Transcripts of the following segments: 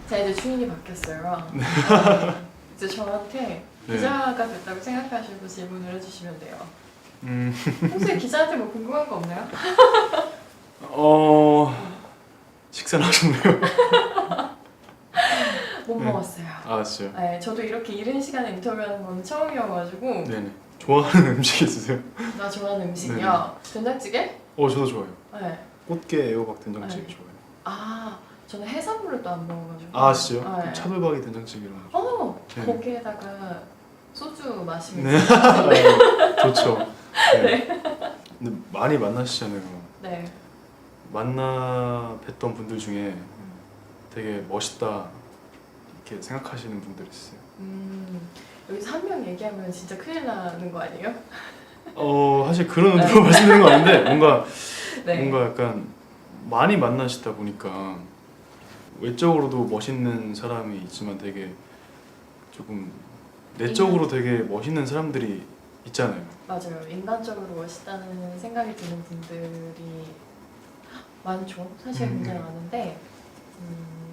제가 이제 주인이 바뀌었어요. 이제 저한테 네. 기자가 됐다고 생각하시고 질문을 해주시면 돼요. 평소에 기자한테 뭐 궁금한 거 없나요? 식사를 하셨나요? 못 네. 먹었어요. 아 진짜요? 네, 저도 이렇게 이른 시간에 인터뷰하는 건 처음이어가지고. 네네. 좋아하는 음식 있으세요? 나 좋아하는 음식이요. 된장찌개? 저도 좋아요. 네. 꽃게 애호박 된장찌개 네. 좋아해요. 아, 저는 해산물을 또 안 먹어가지고. 아 진짜요? 네. 그럼 차돌박이 된장찌개 이런 거. 네. 거기에다가 소주 마시면. 네. 좋죠. 네. 네. 근데 많이 만나시잖아요. 네. 만나 뵀던 분들 중에 되게 멋있다 이렇게 생각하시는 분들 있어요. 여기서 한 명 얘기하면 진짜 큰일 나는 거 아니에요? 사실 그런 의도로 말씀드리는 건 아닌데 네. 뭔가 약간 많이 만나시다 보니까 외적으로도 멋있는 사람이 있지만 되게 조금 내적으로 되게 멋있는 사람들이 있잖아요. 맞아요. 인간적으로 멋있다는 생각이 드는 분들이 많죠. 사실 굉장히 많은데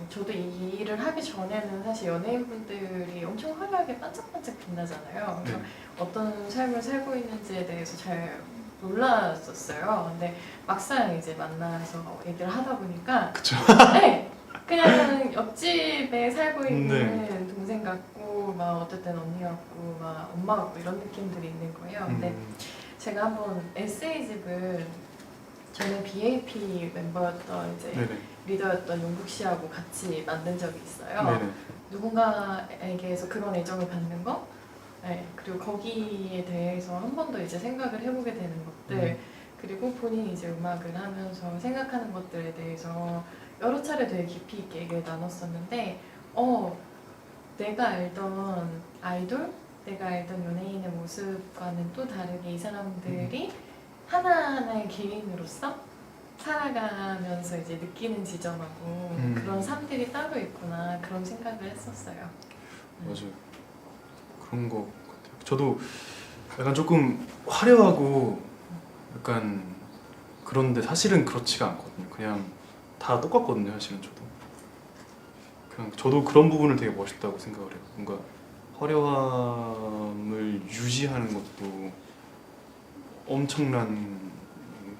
저도 이 일을 하기 전에는 사실 연예인분들이 엄청 화려하게 반짝반짝 빛나잖아요. 그래서 어떤 삶을 살고 있는지에 대해서 잘 몰랐었어요. 근데 막상 이제 만나서 얘기를 하다 보니까 그쵸. 네, 그냥 옆집에 살고 있는 동생 같고 막 어쨌든 언니 같고 막 엄마 같고 이런 느낌들이 있는 거예요. 근데 제가 한번 에세이집을 저는 BAP 멤버였던 이제 네네. 리더였던 용국 씨하고 같이 만든 적이 있어요. 네네. 누군가에게서 그런 애정을 받는 거, 네, 그리고 거기에 대해서 한 번 더 이제 생각을 해보게 되는 것들, 그리고 본인이 이제 음악을 하면서 생각하는 것들에 대해서 여러 차례 되게 깊이 있게 얘기를 나눴었는데, 내가 알던 아이돌, 내가 알던 연예인의 모습과는 또 다르게 이 사람들이 하나하나의 개인으로서 살아가면서 이제 느끼는 지점하고 그런 삶들이 따로 있구나, 그런 생각을 했었어요. 맞아요. 그런 거 같아요. 저도 약간 조금 화려하고 약간 그런데 사실은 그렇지가 않거든요. 그냥 다 똑같거든요. 사실은 그냥 저도 그런 부분을 되게 멋있다고 생각을 해요. 뭔가 화려함을 유지하는 것도 엄청난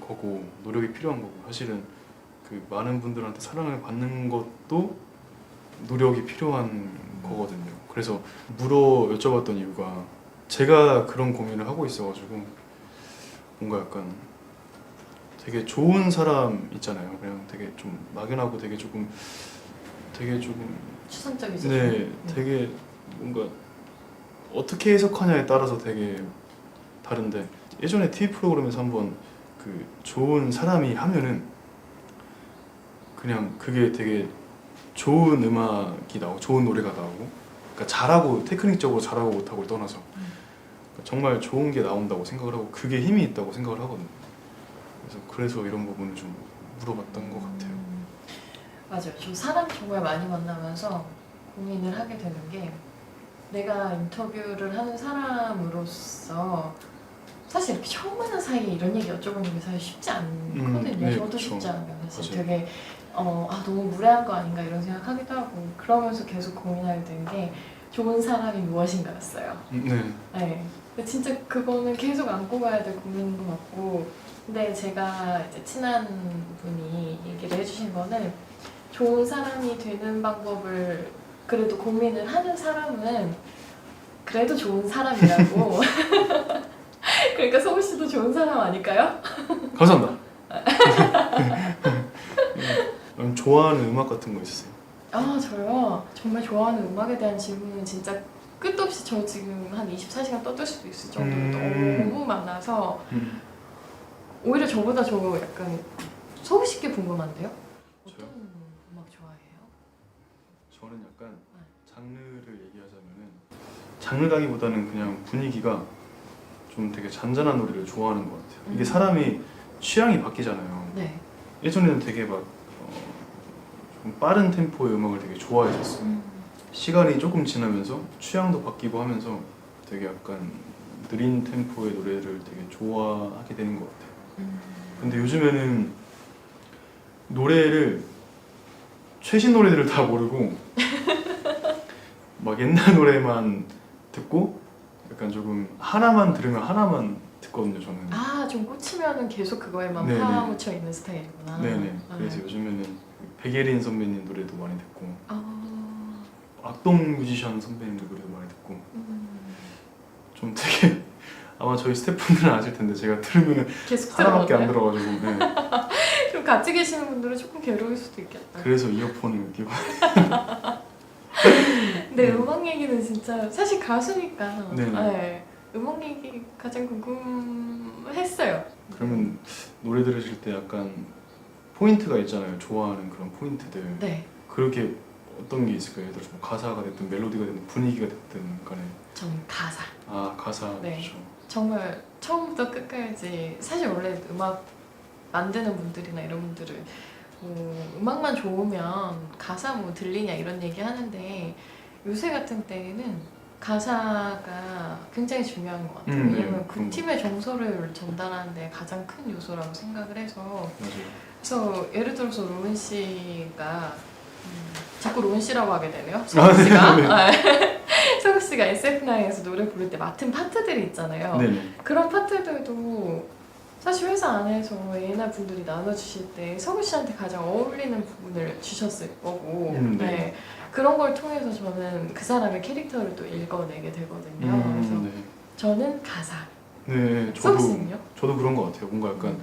거고 노력이 필요한 거고, 사실은 그 많은 분들한테 사랑을 받는 것도 노력이 필요한 거거든요. 그래서 여쭤봤던 이유가 제가 그런 고민을 하고 있어가지고, 뭔가 약간 되게 좋은 사람 있잖아요. 그냥 되게 좀 막연하고 되게 조금 추상적이죠. 네, 되게 뭔가 어떻게 해석하냐에 따라서 되게 다른데, 예전에 TV 프로그램에서 한번 그 좋은 사람이 하면은 그냥 그게 되게 좋은 음악이 나오고 좋은 노래가 나오고, 그러니까 잘하고 테크닉적으로 잘하고 못하고를 떠나서 그러니까 정말 좋은 게 나온다고 생각을 하고 그게 힘이 있다고 생각을 하거든요. 그래서 이런 부분을 좀 물어봤던 것 같아요. 맞아요. 저 사람 정말 많이 만나면서 고민을 하게 되는 게, 내가 인터뷰를 하는 사람으로서 사실 이렇게 처음 만난 사이에 이런 얘기 여쭤보는 게 사실 쉽지 않거든요. 네, 저도 그쵸. 쉽지 않아요. 사실 맞아요. 되게 너무 무례한 거 아닌가 이런 생각하기도 하고, 그러면서 계속 고민하게 되는 게 좋은 사람이 무엇인가였어요. 네. 근데 진짜 그거는 계속 안고 가야 될 고민인 것 같고, 근데 제가 이제 친한 분이 얘기를 해주신 거는, 좋은 사람이 되는 방법을 그래도 고민을 하는 사람은 그래도 좋은 사람이라고. 그러니까 성우 씨도 좋은 사람 아닐까요? 감사합니다. 그럼 좋아하는 음악 같은 거 있으세요? 저요? 정말 좋아하는 음악에 대한 질문은 진짜 끝도 없이 저 지금 한 24시간 떠들 수도 있을 정도로 너무 많아서 오히려 저보다 저 약간 성우 씨께 궁금한데요? 어떤 음악 좋아해요? 저는 약간 장르를 얘기하자면은, 장르라기보다는 그냥 분위기가 좀 되게 잔잔한 노래를 좋아하는 것 같아요. 이게 사람이 취향이 바뀌잖아요. 네. 예전에는 되게 막 좀 빠른 템포의 음악을 되게 좋아했었어요. 시간이 조금 지나면서 취향도 바뀌고 하면서 되게 약간 느린 템포의 노래를 되게 좋아하게 되는 것 같아요. 근데 요즘에는 노래를 최신 노래들을 다 모르고 막 옛날 노래만 듣고 약간 조금 하나만 들으면 하나만 듣거든요 저는. 아, 좀 꽂히면은 계속 그거에만 네네. 파묻혀 있는 스타일이구나. 네네. 그래서 요즘에는 백예린 선배님 노래도 많이 듣고 아, 악동 뮤지션 선배님들 노래도 많이 듣고 음, 좀 되게 아마 저희 스태프분들은 아실 텐데 제가 들으면 계속 하나밖에 안 들어보네요. 들어가지고 네. 좀 같이 계시는 분들은 조금 괴로울 수도 있겠다. 그래서 이어폰을 끼고 근데 음악 얘기는 진짜 사실 가수니까 네네. 네, 음악 얘기 가장 궁금했어요. 그러면 노래 들으실 때 약간 포인트가 있잖아요. 좋아하는 그런 포인트들. 네, 그렇게 어떤 게 있을까요? 예를 들어서 뭐 가사가 됐든 멜로디가 됐든 분위기가 됐든 간에. 저는 가사. 아 가사 네. 좋죠. 정말 처음부터 끝까지 사실 원래 음악 만드는 분들이나 이런 분들은 뭐 음악만 좋으면 가사 뭐 들리냐 이런 얘기 하는데 요새 같은 때에는 가사가 굉장히 중요한 것 같아요. 네. 왜냐면 그 그런 거. 팀의 정서를 전달하는 데 가장 큰 요소라고 생각을 해서 맞아요. 그래서 예를 들어서 로운 씨가 자꾸 로운 씨라고 하게 되네요. 아, 성우 씨가 네. 성우 씨가 SF9에서 노래 부를 때 맡은 파트들이 있잖아요. 네네. 그런 파트들도 사실 회사 안에서 A&R 분들이 나눠주실 때 성우 씨한테 가장 어울리는 부분을 주셨을 거고 네. 네. 그런 걸 통해서 저는 그 사람의 캐릭터를 또 읽어내게 되거든요. 그래서 네. 저는 가사. 네. 성우 씨는요? 저도 그런 것 같아요. 뭔가 약간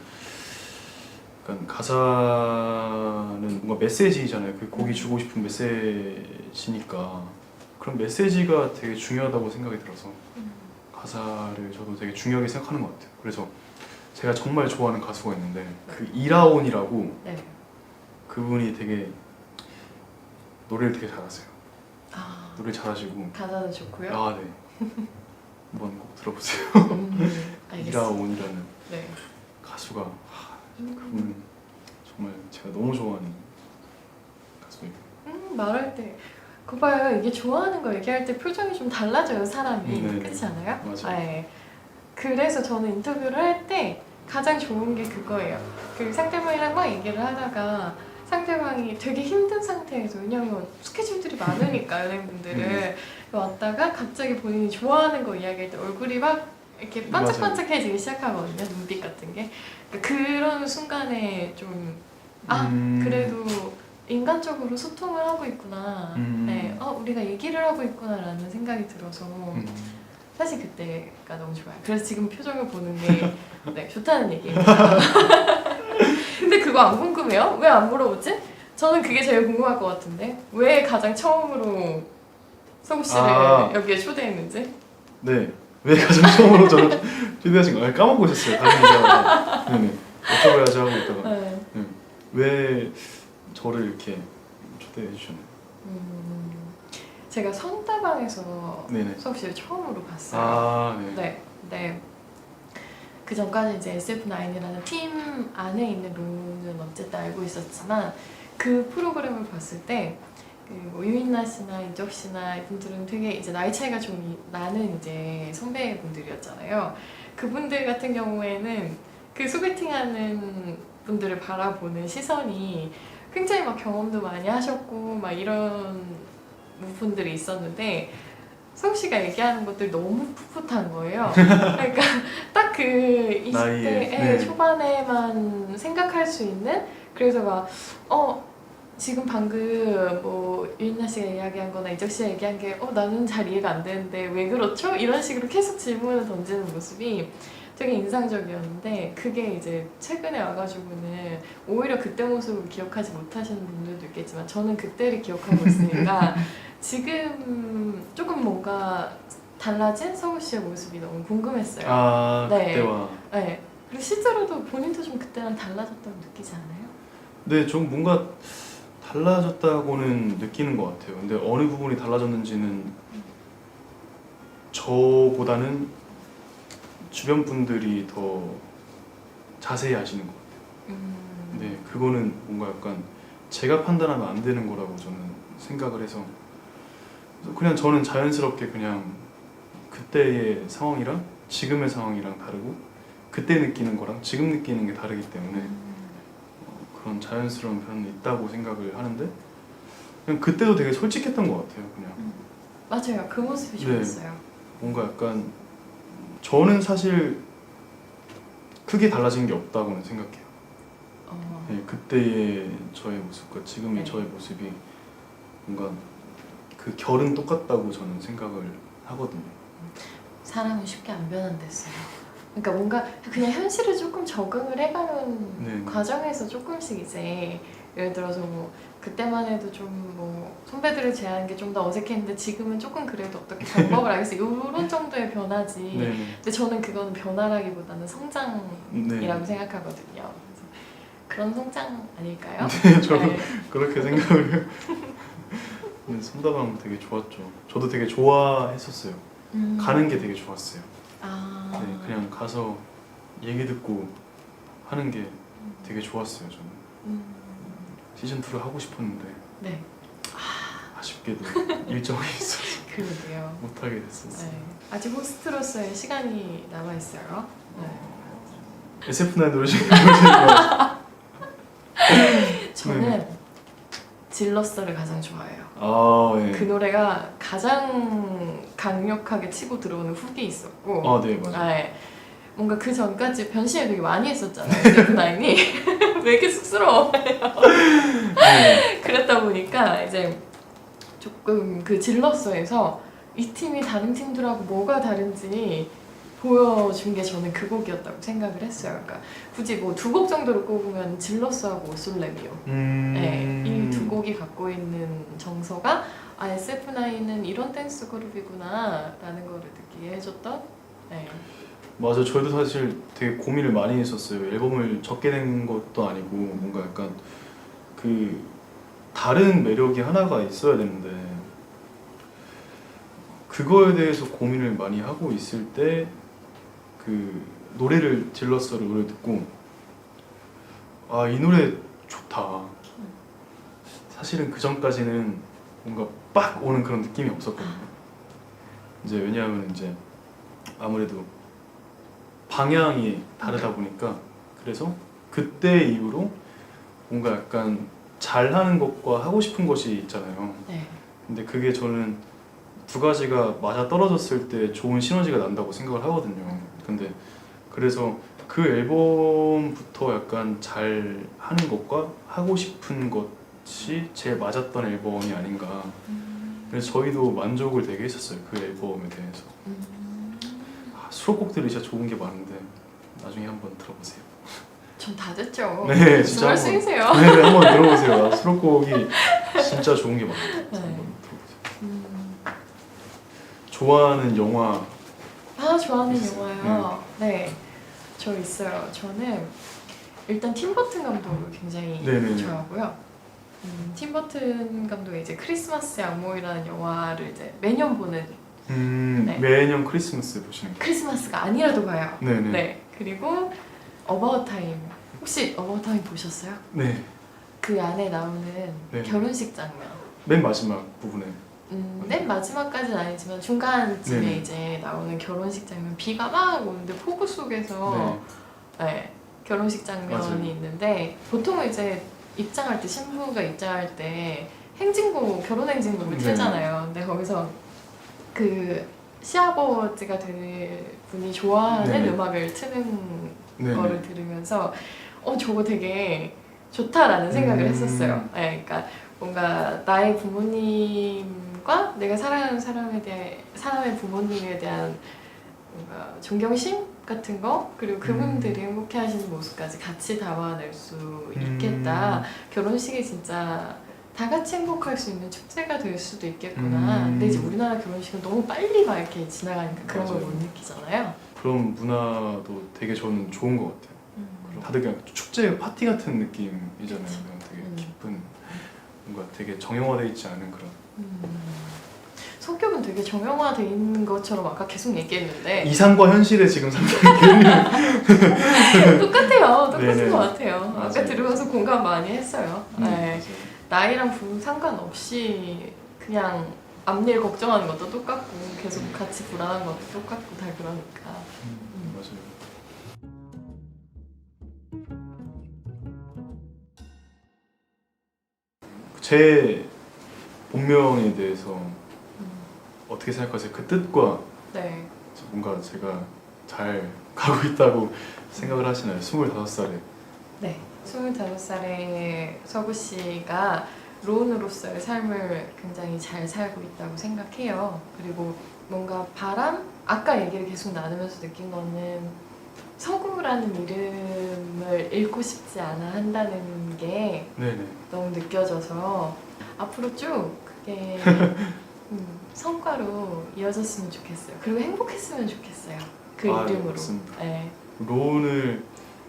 가사는 뭔가 메시지잖아요. 그 곡이 주고 싶은 메시지니까 그런 메시지가 되게 중요하다고 생각이 들어서 가사를 저도 되게 중요하게 생각하는 것 같아요. 그래서 제가 정말 좋아하는 가수가 있는데 그 이라온이라고 네. 그분이 되게 노래를 되게 잘하세요. 아, 노래 잘하시고 가사도 좋고요. 아 네. 한번 꼭 들어보세요. 알겠습니다. 이라온이라는 네. 가수가 그분은 정말 제가 너무 좋아하는 가수예요. 말할 때 그거 봐요. 이게 좋아하는 거 얘기할 때 표정이 좀 달라져요, 사람이. 네네. 그렇지 않아요? 맞아요. 네. 그래서 저는 인터뷰를 할 때 가장 좋은 게 그거예요. 그 상대방이랑 막 얘기를 하다가 상대방이 되게 힘든 상태에서 왜냐면 스케줄들이 많으니까 연예인분들은 왔다가 갑자기 본인이 좋아하는 거 이야기할 때 얼굴이 막 이렇게 반짝반짝해지기 시작하거든요. 눈빛 같은 게. 그러니까 그런 순간에 좀 그래도 인간적으로 소통을 하고 있구나. 네, 우리가 얘기를 하고 있구나라는 생각이 들어서 사실 그때가 너무 좋아요. 그래서 지금 표정을 보는 게 네, 좋다는 얘기입니다. 근데 그거 안 궁금해요? 왜 안 물어보지? 저는 그게 제일 궁금할 것 같은데 왜 가장 처음으로 성우 씨를 여기에 초대했는지? 네. 왜 가장 처음으로 저를 초대하신 거예요? 까먹고 있었어요. 다른 얘기하다가. 네네. 여쭤봐야지 하고 있다가 네. 왜 저를 이렇게 초대해 주셨나요? 제가 선다방에서 네네. 성우 씨를 처음으로 봤어요. 아 네. 네. 네. 그 전까지 이제 SF9이라는 팀 안에 있는 룬은 어쨌든 알고 있었지만 그 프로그램을 봤을 때 뭐 유인나 씨나 이적 씨나 이분들은 되게 이제 나이 차이가 좀 나는 이제 선배분들이었잖아요. 그분들 같은 경우에는 그 소개팅하는 분들을 바라보는 시선이 굉장히 막 경험도 많이 하셨고 막 이런 분들이 있었는데 성우 씨가 얘기하는 것들 너무 풋풋한 거예요. 그러니까 딱 그 20대 네. 초반에만 생각할 수 있는 그래서 막 지금 방금 뭐 유인나 씨가 이야기한 거나 이적 씨가 얘기한 게 나는 잘 이해가 안 되는데 왜 그렇죠? 이런 식으로 계속 질문을 던지는 모습이 되게 인상적이었는데 그게 이제 최근에 와가지고는 오히려 그때 모습을 기억하지 못하시는 분들도 있겠지만 저는 그때를 기억하고 있으니까 지금 조금 뭔가 달라진 성우 씨의 모습이 너무 궁금했어요. 아 네. 그때와 네. 그리고 실제로도 본인도 좀 그때랑 달라졌다고 느끼지 않아요? 네, 좀 뭔가 달라졌다고는 느끼는 것 같아요. 근데 어느 부분이 달라졌는지는 저보다는 주변 분들이 더 자세히 아시는 것 같아요. 네, 그거는 뭔가 약간 제가 판단하면 안 되는 거라고 저는 생각을 해서 그래서 그냥 저는 자연스럽게 그냥 그때의 상황이랑 지금의 상황이랑 다르고 그때 느끼는 거랑 지금 느끼는 게 다르기 때문에 그런 자연스러운 변이 있다고 생각을 하는데 그냥 그때도 되게 솔직했던 것 같아요. 그냥 맞아요. 그 모습이 네. 좋았어요. 뭔가 약간 저는 사실 크게 달라진 게 없다고는 생각해요. 네, 그때의 저의 모습과 지금의 네. 저의 모습이 뭔가 그 결은 똑같다고 저는 생각을 하거든요. 사람은 쉽게 안 변한댔어요. 그러니까 뭔가 그냥 현실에 조금 적응을 해가는 네. 과정에서 조금씩 이제 예를 들어서 뭐 그때만 해도 좀 뭐 선배들을 제하는 게 좀 더 어색했는데 지금은 조금 그래도 어떻게 방법을 알겠어 이런 정도의 변화지. 네. 근데 저는 그거는 변화라기보다는 성장이라고 네. 생각하거든요. 그래서 그런 성장 아닐까요? 네, 저도 네. 그렇게 생각을 해요. 근데 솜다방 되게 좋았죠. 저도 되게 좋아했었어요. 가는 게 되게 좋았어요. 아. 네, 그냥 가서 얘기 듣고 하는 게 되게 좋았어요. 저는 시즌 2를 하고 싶었는데 네. 아쉽게도 일정이 있어서 그러게요. 못하게 됐었어요. 네. 아직 호스트로서의 시간이 남아 있어요. 네. SF9 노래시니까 저는 질러스를 가장 좋아해요. 아, 네. 그 노래가 가장 강력하게 치고 들어오는 훅이 있었고, 아, 네, 맞아요. 네. 뭔가 그 전까지 변신을 되게 많이 했었잖아요. SF9이 왜 이렇게 쑥스러워해요? 네. 그랬다 보니까 이제 조금 그 질러스에서 이 팀이 다른 팀들하고 뭐가 다른지 보여준 게 저는 그 곡이었다고 생각을 했어요. 그러니까 굳이 뭐 두 곡 정도를 꼽으면 질러스하고 오솔레미오. 네, 이 두 곡이 갖고 있는 정서가 아 SF9은 이런 댄스 그룹이구나 라는 거를 느끼게 해줬던. 네. 맞아, 저희도 사실 되게 고민을 많이 했었어요. 앨범을 적게 낸 것도 아니고 뭔가 약간 그 다른 매력이 하나가 있어야 되는데 그거에 대해서 고민을 많이 하고 있을 때 그 노래를 질러스를 노래 듣고 아, 이 노래 좋다. 사실은 그 전까지는 뭔가 빡 오는 그런 느낌이 없었거든요. 이제 왜냐하면 이제 아무래도 방향이 다르다 보니까 그래서 그때 이후로 뭔가 약간 잘하는 것과 하고 싶은 것이 있잖아요. 네. 근데 그게 저는 두 가지가 맞아 떨어졌을 때 좋은 시너지가 난다고 생각을 하거든요. 근데 그래서 그 앨범부터 약간 잘 하는 것과 하고 싶은 것이 제일 맞았던 앨범이 아닌가. 그래서 저희도 만족을 되게 했었어요. 그 앨범에 대해서. 수록곡들이 진짜 좋은 게 많은데 나중에 한번 들어보세요. 전 다 듣죠. 네, 무슨 진짜 말씀이세요? 네, 한번 들어보세요. 수록곡이 진짜 좋은 게 많아요. 네. 한번 들어보세요. 좋아하는 영화 아 좋아하는 있어요. 영화요. 네, 저 있어요. 저는 일단 팀 버튼 감독을 굉장히 네네네. 좋아하고요. 팀 버튼 감독의 이제 크리스마스의 악몽이라는 영화를 이제 매년 보는 네. 매년 크리스마스 보시는 거. 크리스마스가 아니라도 봐요. 네네. 네, 그리고 어바웃 타임 혹시 어바웃 타임 보셨어요? 네. 그 안에 나오는 네. 결혼식 장면. 맨 마지막 부분에. 맨 마지막까지는 아니지만 중간쯤에 네네. 이제 나오는 결혼식 장면 비가 막 오는데 폭우 속에서 네, 결혼식 장면이 맞아요. 있는데 보통은 이제 입장할 때 신부가 입장할 때 행진곡 결혼 행진곡을 네. 틀잖아요. 근데 거기서 그 시아버지가 될 분이 좋아하는 네네. 음악을 트는 네네. 거를 들으면서 저거 되게 좋다라는 생각을 했었어요. 네, 그러니까 뭔가 나의 부모님과 내가 사랑하는 사람의 부모님에 대한 뭔가 존경심 같은 거 그리고 그분들이 행복해하시는 모습까지 같이 담아낼 수 있겠다. 결혼식이 진짜 다 같이 행복할 수 있는 축제가 될 수도 있겠구나. 근데 이제 우리나라 결혼식은 너무 빨리 막 이렇게 지나가니까 그런 걸 맞아요. 못 느끼잖아요. 그런 문화도 되게 저는 좋은 것 같아요. 다들 그냥 축제 파티 같은 느낌이잖아요. 그냥 되게 기쁜 뭔가 되게 정형화돼 있지 않은 그런. 성격은 되게 정형화돼 있는 것처럼 아까 계속 얘기했는데 이상과 현실의 지금 상당히 똑같아요. 똑같은 네네. 것 같아요. 아까 맞아요. 들으면서 공감 많이 했어요. 네. 맞아요. 나이랑 상관없이 그냥 앞일 걱정하는 것도 똑같고 계속 같이 불안한 것도 똑같고 다 그러니까. 맞아요. 제 본명에 대해서 음. 어떻게 생각하세요? 그 뜻과 네. 뭔가 제가 잘 가고 있다고 생각을 하시나요? 25살에. 네. 25살의 서구 씨가 로운으로서의 삶을 굉장히 잘 살고 있다고 생각해요. 그리고 뭔가 아까 얘기를 계속 나누면서 느낀 거는 서구라는 이름을 잃고 싶지 않아 한다는 게 네네. 너무 느껴져서 앞으로 쭉 그게 성과로 이어졌으면 좋겠어요. 그리고 행복했으면 좋겠어요. 그 이름으로. 맞습니다. 네. 로운을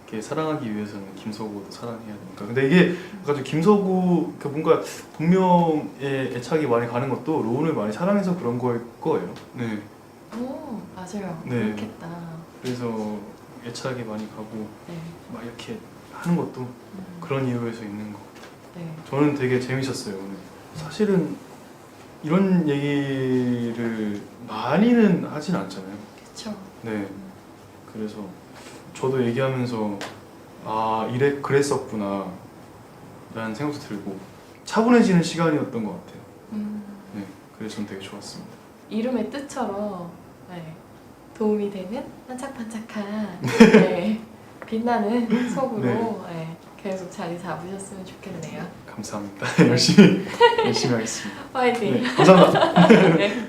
이렇게 사랑하기 위해서는 김서구도 사랑해야 되니까. 근데 이게 약간 좀 김서구 그 뭔가 본명에 애착이 많이 가는 것도 로운을 많이 사랑해서 그런 거일 거예요. 네. 오, 맞아요. 네. 그렇겠다. 그래서 애착이 많이 가고 네. 막 이렇게 하는 것도 그런 이유에서 있는 거. 네. 저는 되게 재밌었어요 오늘. 사실은 이런 얘기를 많이는 하진 않잖아요. 그쵸. 네. 그래서 저도 얘기하면서 그랬었구나 라는 생각도 들고 차분해지는 시간이었던 것 같아요. 네. 그래서 저는 되게 좋았습니다. 이름의 뜻처럼 네. 도움이 되는 반짝반짝한 네. 빛나는 속으로 네. 계속 자리 잡으셨으면 좋겠네요. 감사합니다. 열심히 하겠습니다. 화이팅! 네, 감사합니다. 네.